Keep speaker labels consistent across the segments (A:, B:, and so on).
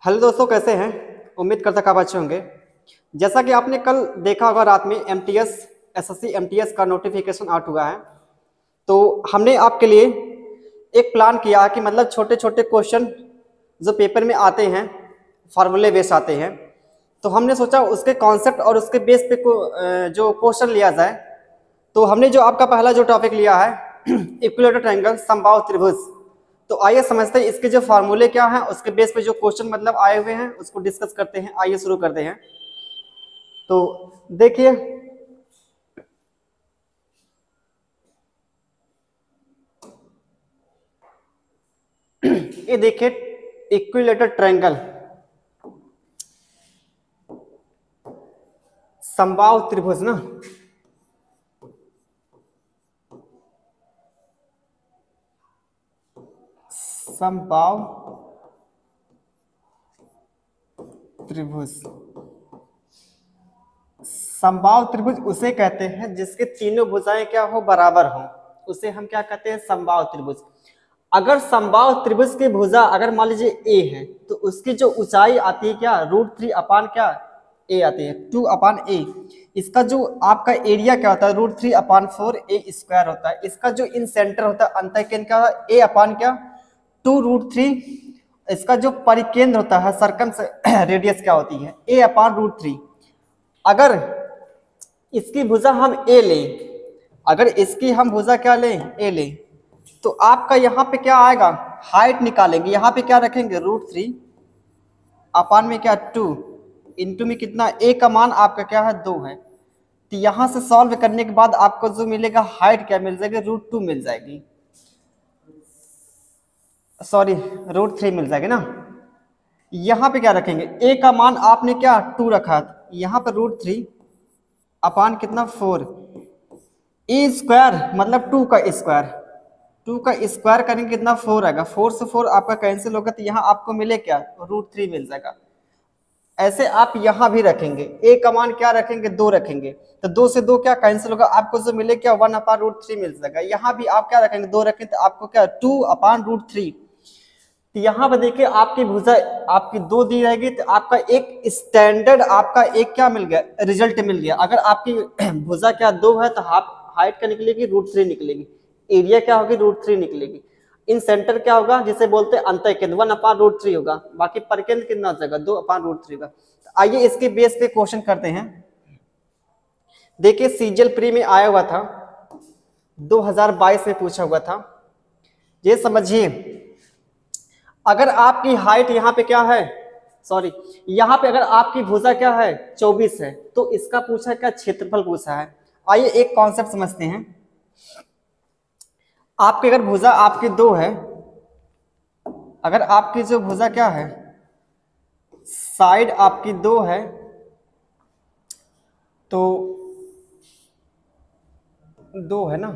A: Hello दोस्तों, कैसे हैं। उम्मीद करता कि आप अच्छे होंगे। जैसा कि आपने कल देखा होगा, रात में एमटीएस एसएससी एमटीएस का नोटिफिकेशन आउट हुआ है। तो हमने आपके लिए एक प्लान किया है कि मतलब छोटे छोटे क्वेश्चन जो पेपर में आते हैं, फार्मूले बेस आते हैं, तो हमने सोचा उसके कॉन्सेप्ट और उसके बेस पे जो क्वेश्चन लिया जाए। तो हमने जो आपका पहला जो टॉपिक लिया है इक्विलेटरल ट्रायंगल, समबाहु त्रिभुज। तो आइए समझते हैं इसके जो फार्मूले क्या हैं, उसके बेस पे जो क्वेश्चन मतलब आए हुए हैं उसको डिस्कस करते हैं। आइए शुरू करते हैं। तो देखिए, ये देखिए इक्विलेटरल ट्रायंगल, समबाहु त्रिभुज ना, समबाहु त्रिभुज। समबाहु त्रिभुज उसे कहते हैं जिसके तीनों भुजाएं क्या हो, बराबर हो, उसे हम क्या कहते हैं, समबाहु त्रिभुज। अगर समबाहु त्रिभुज की भुजा अगर मान लीजिए ए है, तो उसकी जो ऊंचाई आती है क्या, √3 अपान क्या, ए आती है, 2 अपान ए। इसका जो आपका एरिया क्या होता है, √3 अपान 4 ए स्क्वायर होता है। इसका जो इन सेंटर होता है, अंतःकेंद्र क्या होता है, ए अपान क्या, 2√3। इसका जो परिकेंद्र होता है, सर्कम रेडियस क्या होती है, ए अपान √3। अगर इसकी भुजा हम ए लें, अगर इसकी हम भुजा क्या लें, ए लें, तो आपका यहाँ पे क्या आएगा, हाइट निकालेंगे, यहाँ पे क्या रखेंगे, √3 अपान में क्या 2 इंटू में कितना, ए का मान आपका क्या है 2 है। तो यहाँ से सॉल्व करने के बाद आपको जो मिलेगा हाइट क्या मिल जाएगी, √2 मिल जाएगी, सॉरी √3 मिल जाएगी ना। यहाँ पे क्या रखेंगे, ए का मान आपने क्या 2 रखा, यहाँ पर √3 अपान कितना 4, ए स्क्वायर मतलब 2 का स्क्वायर, 2 का स्क्वायर करेंगे कितना 4 आएगा, 4 से 4 आपका कैंसिल होगा, तो यहाँ आपको मिले क्या, √3 मिल जाएगा। ऐसे आप यहाँ भी रखेंगे, ए का मान क्या रखेंगे, 2 रखेंगे, तो 2 से 2 क्या कैंसिल होगा, आपको जो मिले क्या 1 अपान √3 मिल जाएगा। यहाँ भी आप क्या रखेंगे, 2 रखेंगे, तो आपको क्या 2 अपान √3। तो यहाँ पर देखिए आपकी भुजा आपकी 2 दी रहेगी, तो आपका एक स्टैंडर्ड आपका एक क्या मिल गया, रिजल्ट मिल गया। अगर आपकी भुजा क्या 2 है, तो हाइट क्या निकलेगी, √3 निकलेगी, एरिया क्या होगी, √3 निकलेगी। इन सेंटर क्या होगा, जिसे बोलते हैं अंतःकेंद्र, 1 अपान √3 होगा, बाकी परिकेंद्र कितना हो जाएगा, 2 अपान √3 होगा। तो आइए इसके बेस पे क्वेश्चन करते हैं। देखिए सीजीएल प्री में आया हुआ था, 2022 में पूछा हुआ था। ये समझिए, अगर आपकी हाइट यहाँ पे क्या है, सॉरी यहाँ पे अगर आपकी भुजा क्या है 24 है, तो इसका पूछा क्या, क्षेत्रफल पूछा है। आइए एक कॉन्सेप्ट समझते हैं। आपकी अगर भुजा आपकी 2 है, अगर आपकी जो भुजा क्या है, साइड आपकी 2 है, तो 2 है ना,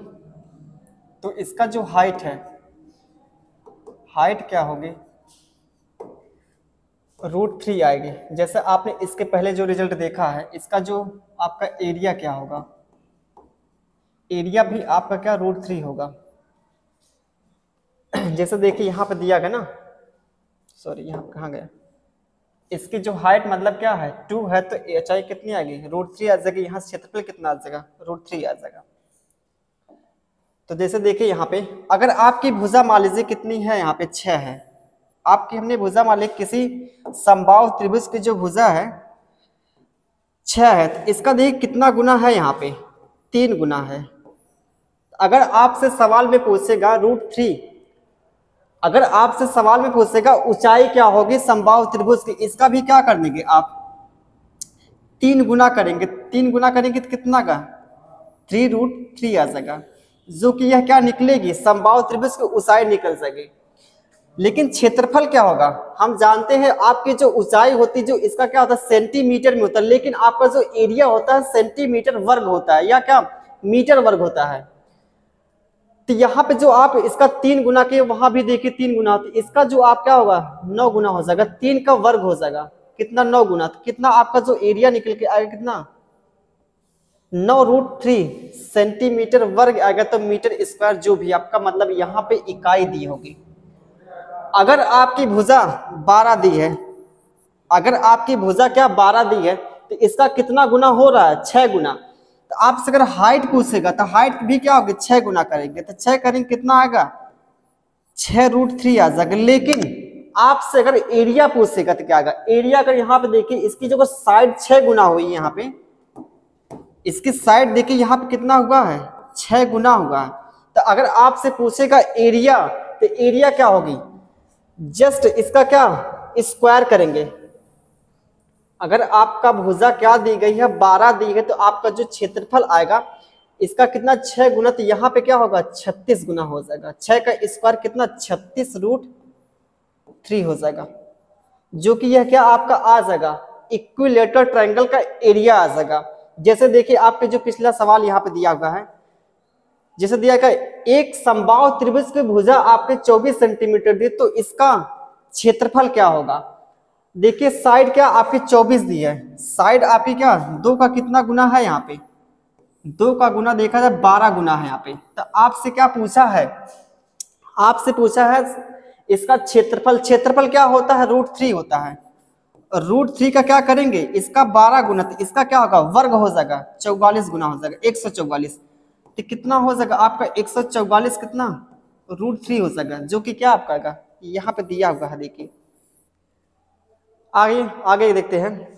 A: तो इसका जो हाइट है, हाइट क्या होगी, √3 आएगी। जैसे आपने इसके पहले जो रिजल्ट देखा है, इसका जो आपका एरिया क्या होगा, एरिया भी आपका क्या √3 होगा। जैसे देखिए यहाँ पे दिया गया ना, सॉरी यहाँ कहाँ गया, इसकी जो हाइट मतलब क्या है 2 है, तो ऊंचाई कितनी आएगी, √3 आ जाएगी। यहाँ से क्षेत्रफल कितना आ जाएगा, √3 आ जाएगा। तो जैसे देखिए यहाँ पे अगर आपकी भुजा मान लीजिए कितनी है, यहाँ पे 6 है, आपकी हमने भुजा मान ली, किसी समबाहु त्रिभुज की जो भुजा है 6 है, तो इसका देखिए कितना गुना है, यहाँ पे 3 गुना है। अगर आपसे सवाल में पूछेगा √3, अगर आपसे सवाल में पूछेगा ऊंचाई क्या होगी समबाहु त्रिभुज की, इसका भी क्या कर देंगे आप 3 गुना करेंगे, 3 गुना करेंगे तो कितना का 3√3 आ जाएगा, जो कि यह क्या निकलेगी, समबाहु त्रिभुज की ऊंचाई निकल सके। लेकिन क्षेत्रफल क्या होगा, हम जानते हैं आपकी जो ऊंचाई होती, जो इसका क्या होता है सेंटीमीटर में होता है, लेकिन आपका जो एरिया होता है सेंटीमीटर वर्ग होता है, या क्या मीटर वर्ग होता है। तो यहाँ पे जो आप इसका 3 गुना के, वहां भी देखिए 3 गुना होती, इसका जो आप क्या होगा 9 गुना हो जाएगा, 3 का वर्ग हो जाएगा, कितना 9 गुना, तो कितना आपका जो एरिया निकल के आएगा, कितना 9√3 सेंटीमीटर वर्ग आएगा। तो मीटर स्क्वायर जो भी आपका मतलब यहाँ पे इकाई दी होगी। अगर आपकी भुजा 12 दी है, अगर आपकी भुजा क्या 12 दी है तो इसका कितना गुना हो रहा है, 6 गुना। तो आपसे अगर हाइट पूछेगा तो हाइट भी क्या होगी, 6 गुना करेंगे, तो 6 करेंगे कितना आएगा, 6√3 आ जाएगा। लेकिन आपसे अगर एरिया पूछेगा तो क्या आएगा, एरिया अगर यहाँ पे देखिए इसकी जो साइड 6 गुना हुई, यहाँ पे इसकी साइड देखिए यहाँ पे कितना हुआ है, 6 गुना हुआ है। तो अगर आपसे पूछेगा एरिया, तो एरिया क्या होगी, जस्ट इसका क्या स्क्वायर करेंगे। अगर आपका भुजा क्या दी गई है, 12 दी है, तो आपका जो क्षेत्रफल आएगा इसका कितना, 6 गुना, तो यहाँ पे क्या होगा, 36 गुना हो जाएगा। 6 का स्क्वायर कितना, 36√3 हो जाएगा, जो कि यह क्या आपका आ जाएगा, इक्विलेटरल ट्रायंगल का एरिया आ जाएगा। जैसे देखिए आपके जो पिछला सवाल यहाँ पे दिया हुआ है, जैसे दिया गया एक समबाहु त्रिभुज की भुजा आपके 24 सेंटीमीटर दी, तो इसका क्षेत्रफल क्या होगा। देखिए साइड क्या आपकी 24 दी है, साइड आपकी क्या 2 का कितना गुना है, यहाँ पे 2 का गुना देखा जाए 12 गुना है यहाँ पे। तो आपसे क्या पूछा है, आपसे पूछा है इसका क्षेत्रफल। क्षेत्रफल क्या होता है, √3 होता है। √3 का क्या करेंगे, इसका 12 गुना, तो इसका क्या होगा, वर्ग हो जाएगा, 44 गुना हो जाएगा, 144। तो कितना हो जाएगा आपका, 144 कितना √3 हो जाएगा, जो कि क्या आपका यहाँ पे दिया हुआ है। देखिए आगे आगे देखते हैं।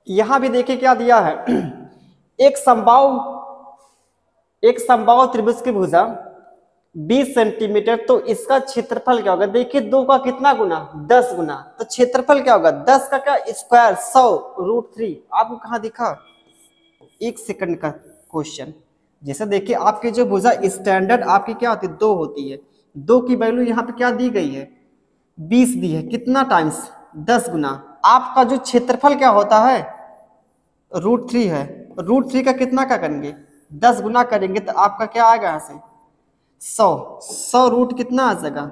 A: यहां भी देखिए क्या दिया है, एक समबाहु त्रिभुज की भुजा 20 सेंटीमीटर, तो इसका क्षेत्रफल क्या होगा। देखिए 2 का कितना गुना, 10 गुना, तो क्षेत्रफल क्या होगा, 10 का क्या स्क्वायर 100√3। आपको कहाँ दिखा, 1 सेकंड का क्वेश्चन। जैसे देखिए आपकी जो भुजा स्टैंडर्ड आपकी क्या होती है, 2 होती है, 2 की वैल्यू यहाँ पे क्या दी गई है, 20 दी है, कितना टाइम्स 10 गुना। आपका जो क्षेत्रफल क्या होता है, √3 है, √3 का कितना का करेंगे, 10 गुना करेंगे, तो आपका क्या आएगा यहाँ से 100 रूट कितना आ जाएगा,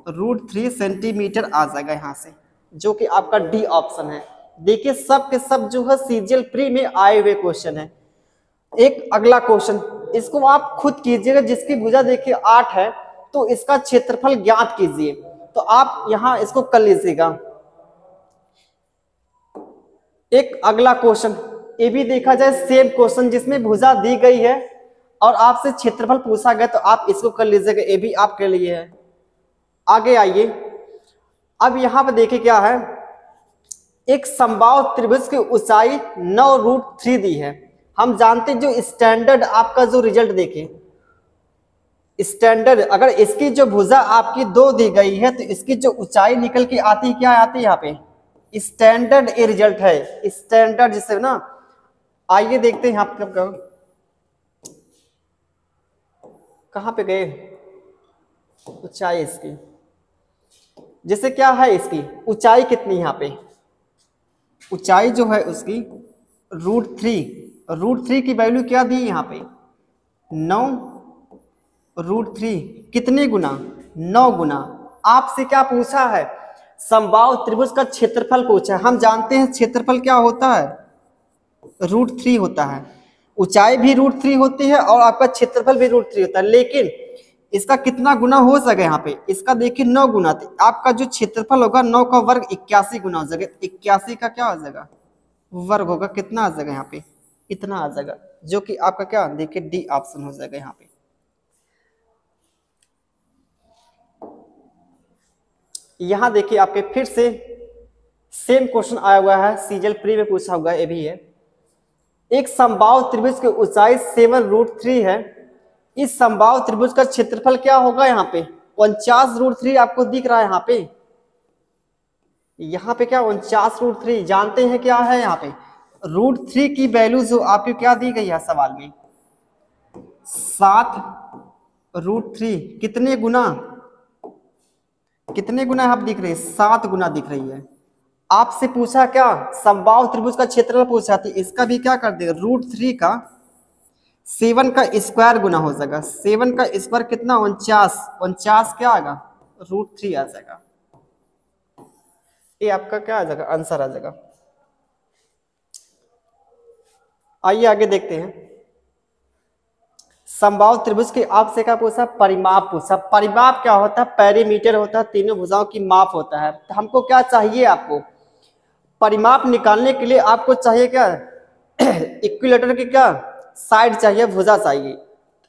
A: √3 सेंटीमीटर आ जाएगा यहाँ से, जो कि आपका डी ऑप्शन है। देखिए सब के सब जो है सीजीएल प्री में आए हुए क्वेश्चन है। एक अगला क्वेश्चन, इसको आप खुद कीजिएगा, जिसकी भुजा देखिए 8 है, तो इसका क्षेत्रफल ज्ञात कीजिए। तो आप यहां इसको कर लीजिएगा। एक अगला क्वेश्चन, ये भी देखा जाए सेम क्वेश्चन, जिसमें भुजा दी गई है और आपसे क्षेत्रफल पूछा गया, तो आप इसको कर लीजिएगा, ये भी आपके लिए है। आगे आइए, अब यहां पर देखिए क्या है, एक समबाहु त्रिभुज की ऊंचाई 9√3 दी है। हम जानते जो स्टैंडर्ड आपका जो रिजल्ट देखे, स्टैंडर्ड अगर इसकी जो भुजा आपकी 2 दी गई है, तो इसकी जो ऊंचाई निकल के आती क्या आती है, यहाँ पे स्टैंडर्ड ये रिजल्ट है, स्टैंडर्ड जिसे ना। आइए देखते हैं यहाँ पे कहाँ पे गए, ऊंचाई इसकी, जैसे क्या है इसकी ऊंचाई कितनी, यहाँ पे ऊंचाई जो है उसकी √3 की वैल्यू क्या दी यहाँ पे 9√3, कितने गुना 9 गुना। आपसे क्या पूछा है, समबाहु त्रिभुज का क्षेत्रफल पूछा है। हम जानते हैं क्षेत्रफल क्या होता है, √3 होता है, ऊंचाई भी √3 होती है और आपका क्षेत्रफल भी √3 होता है। लेकिन इसका कितना गुना हो सके, यहाँ पे इसका देखिए 9 गुना, तो आपका जो क्षेत्रफल होगा 9 का वर्ग 81 गुना हो जाएगा। 81 का क्या हो जाएगा, वर्ग होगा, कितना आ जाएगा यहाँ पे, इतना आ जाएगा, जो कि आपका क्या देखिए डी ऑप्शन हो जाएगा। यहाँ पे यहाँ देखिए आपके फिर से सेम क्वेश्चन आया हुआ है, सीजीएल प्री में पूछा हुआ है, ये भी है। एक समबाहु त्रिभुज की ऊंचाई 7√3 है, इस समबाहु त्रिभुज का क्षेत्रफल क्या होगा, यहाँ पे 49√3 आपको दिख रहा है। यहाँ पे क्या 49√3 जानते हैं क्या है, यहाँ पे √3 की वैल्यू जो आपकी क्या दी गई है सवाल में, 7√3, कितने गुना, कितने गुना आप दिख रही है, 7 गुना दिख रही है। आपसे पूछा क्या, समबाहु त्रिभुज का क्षेत्रफल पूछा, थी इसका भी क्या कर देगा, √3 का 7 का स्क्वायर गुना हो जाएगा। 7 का स्क्वायर कितना 49 क्या आएगा, √3 आ जाएगा। ये आपका क्या आ जाएगा, आंसर आ जाएगा। आइए आगे देखते हैं। समबाहु त्रिभुज के आपसे क्या पूछा, परिमाप पूछा। परिमाप क्या होता है, पेरीमीटर होता है, तीनों भुजाओं की माप होता है। तो हमको क्या चाहिए, आपको परिमाप निकालने के लिए आपको चाहिए क्या इक्विलेटर की क्या साइड चाहिए, भुजा चाहिए।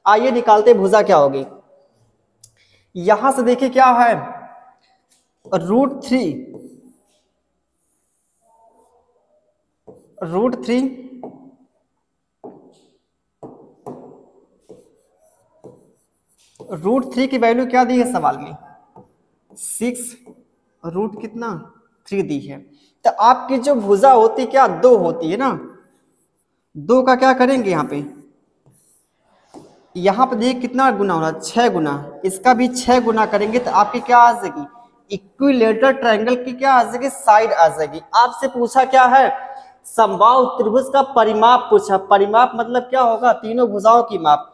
A: आइए निकालते भुजा क्या होगी। यहां से देखिए क्या है, √3 √3 की वैल्यू क्या दी है सवाल में, 6 रूट कितना 3 दी है। तो आपकी जो भुजा होती क्या, 2 होती है ना, 2 का क्या करेंगे यहाँ पे देखिए कितना गुना होना, 6 गुना, इसका भी 6 गुना करेंगे तो आपकी क्या आ जाएगी, इक्विलेटरल ट्रायंगल की क्या आ जाएगी, साइड आ जाएगी। आपसे पूछा क्या है, समबाहु त्रिभुज का परिमाप पूछा। परिमाप मतलब क्या होगा, तीनों भुजाओं की माप।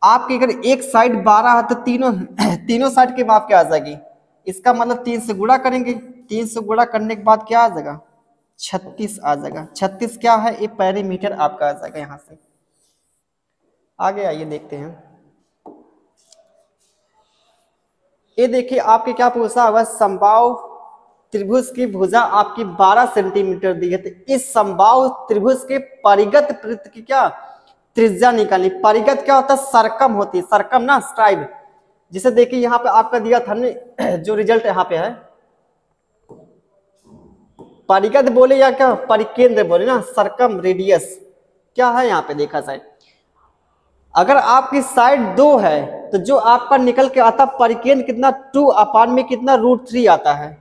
A: आपकी अगर एक साइड 12 है तो तीनों साइड की माप क्या आ जाएगी, इसका मतलब 3 से गुणा करेंगे, 3 से गुणा करने के बाद क्या आ जाएगा, 36 आ जाएगा। 36 क्या है, ये पेरीमीटर आपका आ जाएगा। यहां से आगे आइए देखते हैं। ये देखिए आपके क्या पूछा हुआ, समबाहु त्रिभुज की भुजा आपकी 12 सेंटीमीटर दी है। तो इस समबाहु त्रिभुज के परिगत वृत्त की क्या त्रिज्या निकालनी। परिगत क्या होता है, सरकम होती है, सरकम ना स्ट्राइब। जिसे देखिए यहाँ पे आपका दिया था ने जो रिजल्ट यहाँ पे है, परिगत बोले या क्या परिकेंद्र बोले ना, सरकम रेडियस क्या है यहाँ पे देखा जाए। अगर आपकी साइड 2 है तो जो आपका निकल के आता परिकेंद्र कितना, 2 अपान में कितना √3 आता है।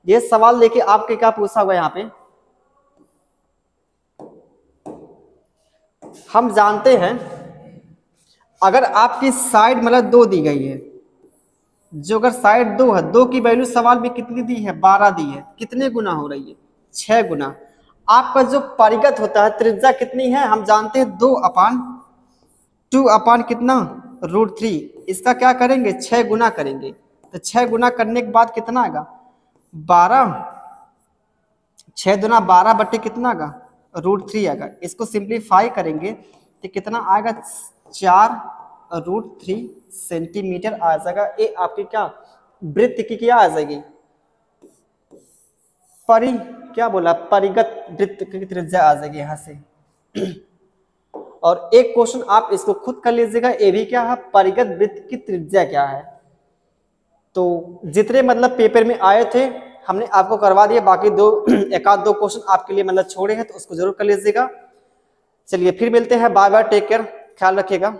A: ये सवाल देखिए आपके क्या पूछा हुआ यहाँ पे, हम जानते हैं अगर आपकी साइड मतलब 2 दी गई है, जो अगर साइड 2 है, 2 की वैल्यू सवाल में कितनी दी है, 12 दी है, कितने गुना हो रही है, 6 गुना। आपका जो परिगत होता है त्रिज्या कितनी है, हम जानते हैं 2 अपान कितना √3, इसका क्या करेंगे 6 गुना करेंगे। तो 6 गुना करने के बाद कितना आएगा 12, 6 दुना 12 बट्टे कितना आएगा √3 आएगा। इसको सिंप्लीफाई करेंगे तो कितना आएगा 4√3 सेंटीमीटर आ जाएगा। ये आपकी क्या वृत्त की क्या आ जाएगी, क्या बोला, परिगत वृत्त की त्रिज्या आ जाएगी यहाँ से। और एक क्वेश्चन आप इसको खुद कर लीजिएगा, ये भी क्या है, परिगत वृत्त की त्रिज्या क्या है। तो जितने मतलब पेपर में आए थे हमने आपको करवा दिया, बाकी एक आध दो क्वेश्चन आपके लिए मतलब छोड़े हैं तो उसको जरूर कर लीजिएगा। चलिए फिर मिलते हैं, बाय बाय, टेक केयर, ख्याल रखिएगा।